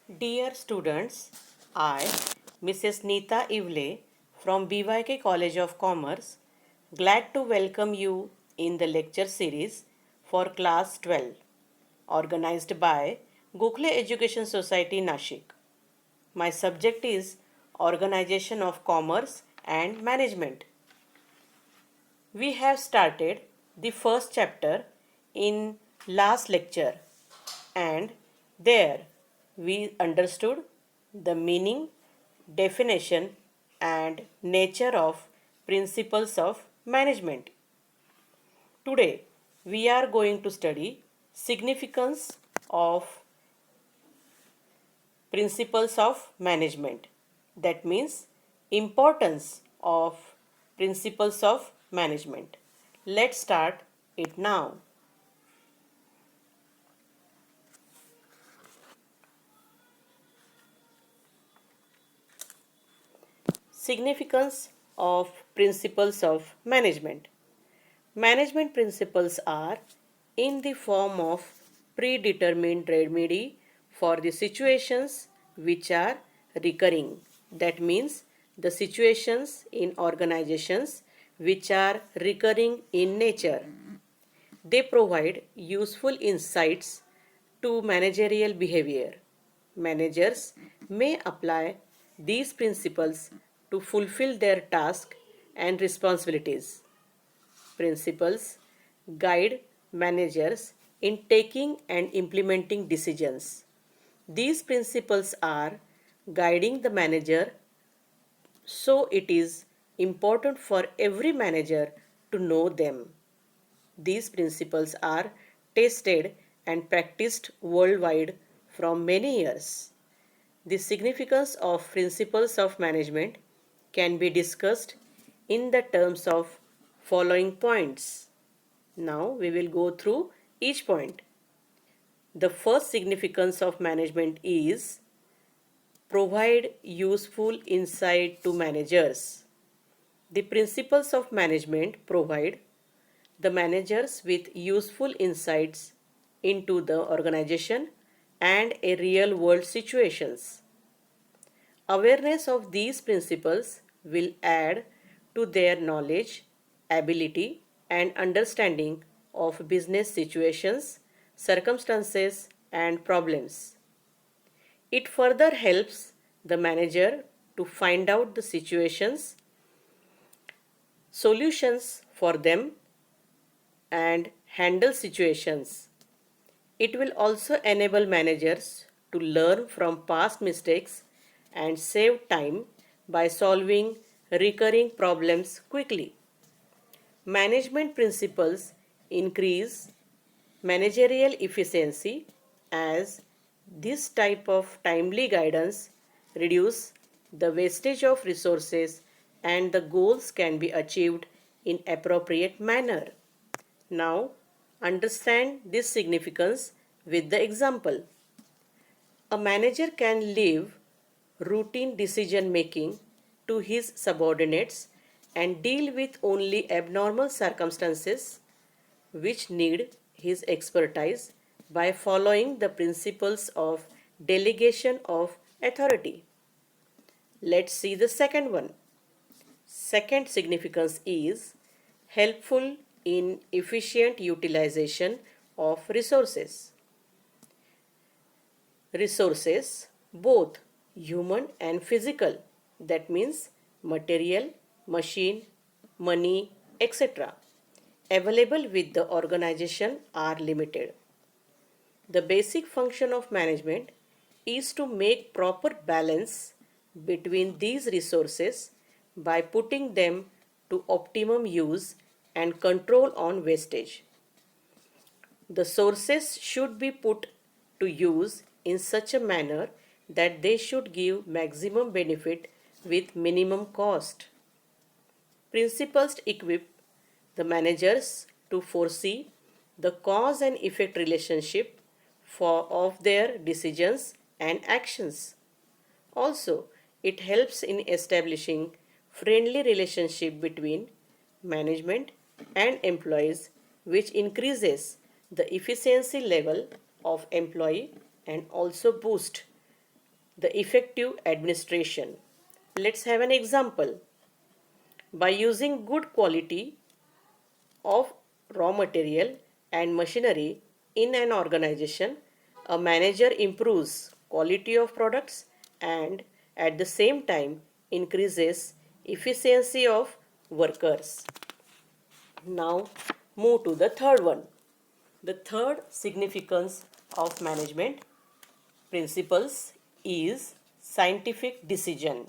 Dear students, I, Mrs. Neeta Ivle from BYK College of Commerce, glad to welcome you in the lecture series for class 12 organized by Gokhale Education Society Nashik. My subject is Organization of Commerce and Management. We have started the first chapter in last lecture and there we understood the meaning, definition and nature of principles of management. Today we are going to study significance of principles of management. That means importance of principles of management. Let's start it now. Significance of principles of management. Management principles are in the form of predetermined remedy for the situations which are recurring. That means the situations in organizations which are recurring in nature. They provide useful insights to managerial behavior. Managers may apply these principles to fulfill their tasks and responsibilities. Principles guide managers in taking and implementing decisions. These principles are guiding the manager, so it is important for every manager to know them. These principles are tested and practiced worldwide from many years. The significance of principles of management can be discussed in the terms of following points. Now we will go through each point. The first significance of management is provide useful insight to managers. The principles of management provide the managers with useful insights into the organization and a real world situations. Awareness of these principles will add to their knowledge, ability, and understanding of business situations, circumstances, and problems. It further helps the manager to find out the situations, solutions for them, and handle situations. It will also enable managers to learn from past mistakes and save time by solving recurring problems quickly. Management principles increase managerial efficiency as this type of timely guidance reduce the wastage of resources and the goals can be achieved in appropriate manner. Now understand this significance with the example. A manager can leave routine decision making to his subordinates and deal with only abnormal circumstances which need his expertise by following the principles of delegation of authority. Let's see the second one. Second significance is helpful in efficient utilization of resources. Resources, both human and physical, that means material, machine, money, etc., available with the organization are limited. The basic function of management is to make proper balance between these resources by putting them to optimum use and control on wastage. The sources should be put to use in such a manner that they should give maximum benefit with minimum cost. Principles equip the managers to foresee the cause and effect relationship of their decisions and actions. Also, it helps in establishing friendly relationship between management and employees, which increases the efficiency level of employee and also boost the effective administration. Let's have an example. By using good quality of raw material and machinery in an organization, a manager improves quality of products and at the same time increases efficiency of workers. Now move to the third one. The third significance of management principles is scientific decision.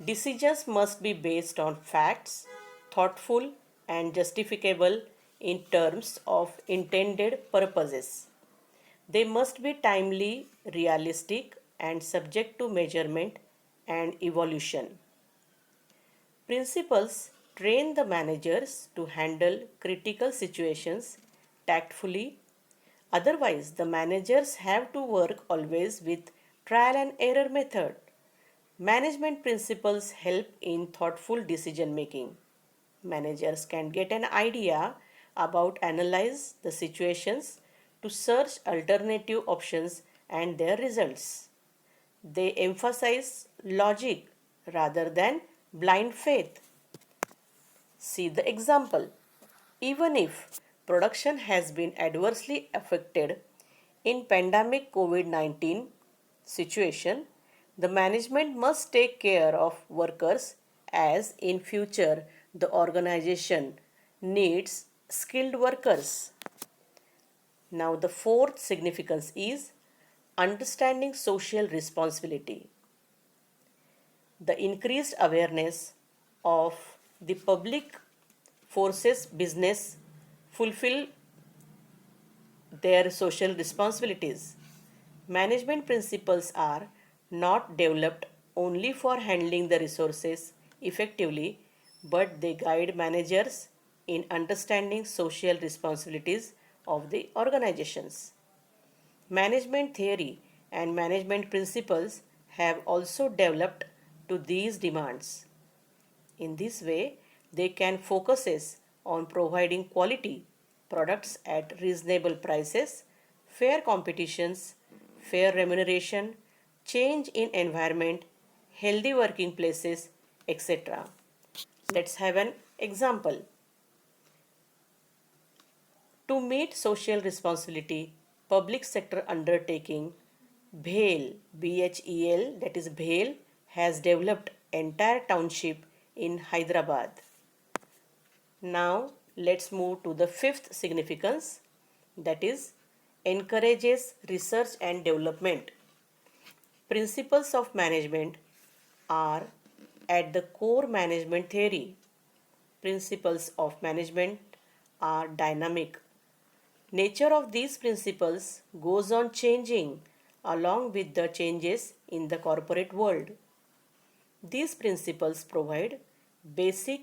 Decisions must be based on facts, thoughtful and justificable in terms of intended purposes. They must be timely, realistic, and subject to measurement and evolution. Principles train the managers to handle critical situations tactfully. Otherwise, the managers have to work always with trial and error method. Management principles help in thoughtful decision making. Managers can get an idea about analyze the situations to search alternative options and their results. They emphasize logic rather than blind faith. See the example. Even if production has been adversely affected in pandemic COVID-19 situation, the management must take care of workers as in future the organization needs skilled workers. Now the fourth significance is understanding social responsibility. The increased awareness of the public forces business fulfill their social responsibilities. Management principles are not developed only for handling the resources effectively, but they guide managers in understanding social responsibilities of the organizations. Management theory and management principles have also developed to these demands. In this way, they can focus on providing quality products at reasonable prices, fair competitions, fair remuneration, change in environment, healthy working places, etc. Let's have an example. To meet social responsibility, public sector undertaking BHEL, that is BHEL, has developed entire township in Hyderabad. Now let's move to the fifth significance, that is encourages research and development. Principles of management are at the core management theory. Principles of management are dynamic. Nature of these principles goes on changing along with the changes in the corporate world. These principles provide basic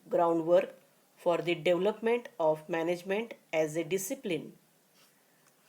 groundwork for the development of management as a discipline.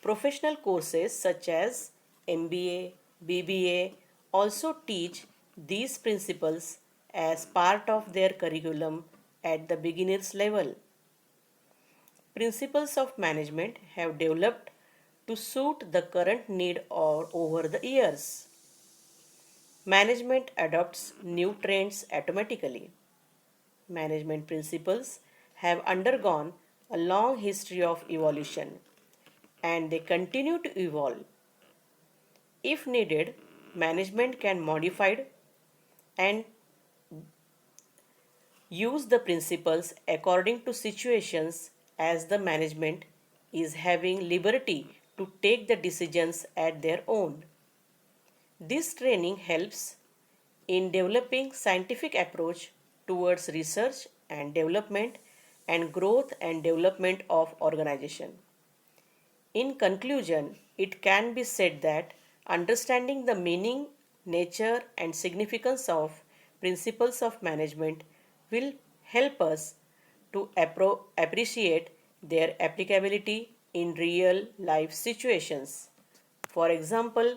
Professional courses such as MBA, BBA also teach these principles as part of their curriculum at the beginner's level. Principles of management have developed to suit the current need or over the years. Management adopts new trends automatically. Management principles have undergone a long history of evolution and they continue to evolve. If needed, management can modify and use the principles according to situations as the management is having liberty to take the decisions at their own. This training helps in developing scientific approach towards research and development and growth and development of organization. In conclusion, it can be said that understanding the meaning, nature, and significance of principles of management will help us to appreciate their applicability in real life situations. For example,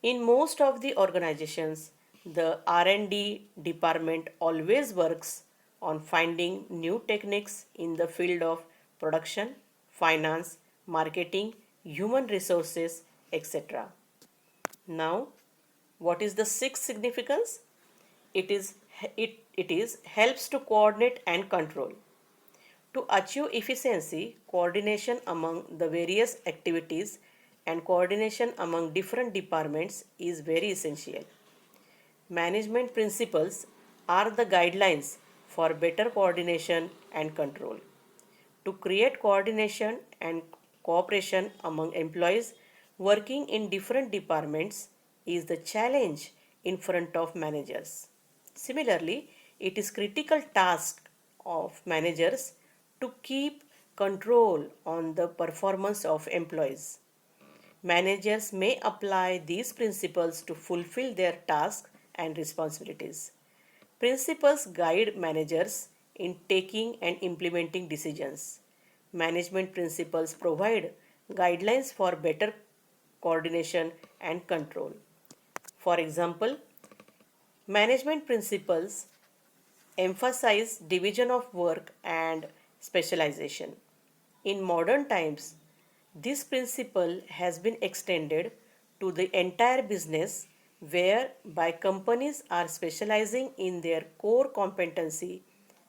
in most of the organizations, the R&D department always works on finding new techniques in the field of production, finance, marketing, human resources, etc. Now, what is the sixth significance? It is helps to coordinate and control. To achieve efficiency, coordination among the various activities and coordination among different departments is very essential. Management principles are the guidelines for better coordination and control. To create coordination and cooperation among employees working in different departments is the challenge in front of managers. Similarly, it is critical task of managers to keep control on the performance of employees. Managers may apply these principles to fulfill their tasks and responsibilities. Principles guide managers in taking and implementing decisions. Management principles provide guidelines for better coordination and control. For example, management principles emphasize division of work and specialization. In modern times, this principle has been extended to the entire business whereby companies are specializing in their core competency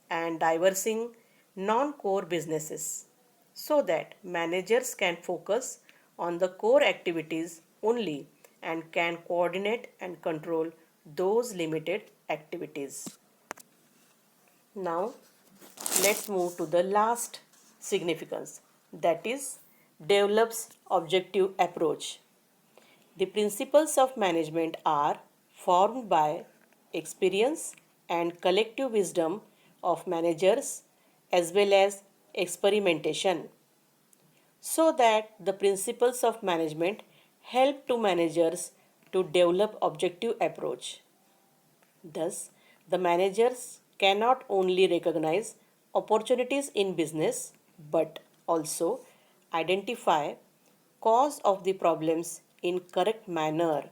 and diversing non-core businesses so that managers can focus on the core activities only and can coordinate and control those limited activities. Now, let's move to the last significance, that is develops objective approach. The principles of management are formed by experience and collective wisdom of managers as well as experimentation, so that the principles of management help to managers to develop objective approach. Thus, the managers cannot only recognize opportunities in business but also identify cause of the problems in correct manner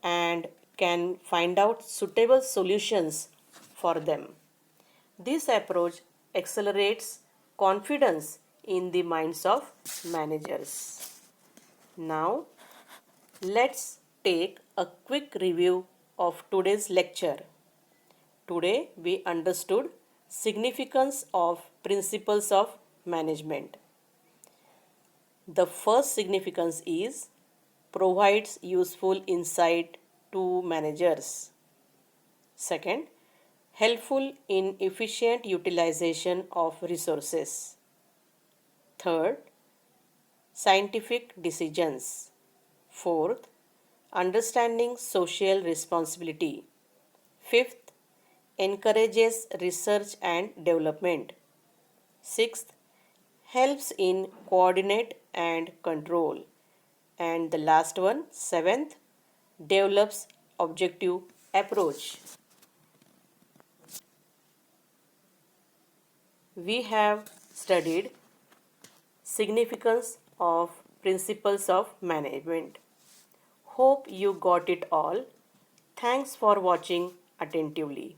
and can find out suitable solutions for them. This approach accelerates confidence in the minds of managers. Now, let's take a quick review of today's lecture. Today we understood significance of principles of management. The first significance is provides useful insight to managers. Second, helpful in efficient utilization of resources. Third, scientific decisions. Fourth, understanding social responsibility. Fifth, encourages research and development. Sixth, helps in coordinate and control. And the last one, seventh, develops objective approach. We have studied significance of principles of management. Hope you got it all. Thanks for watching attentively.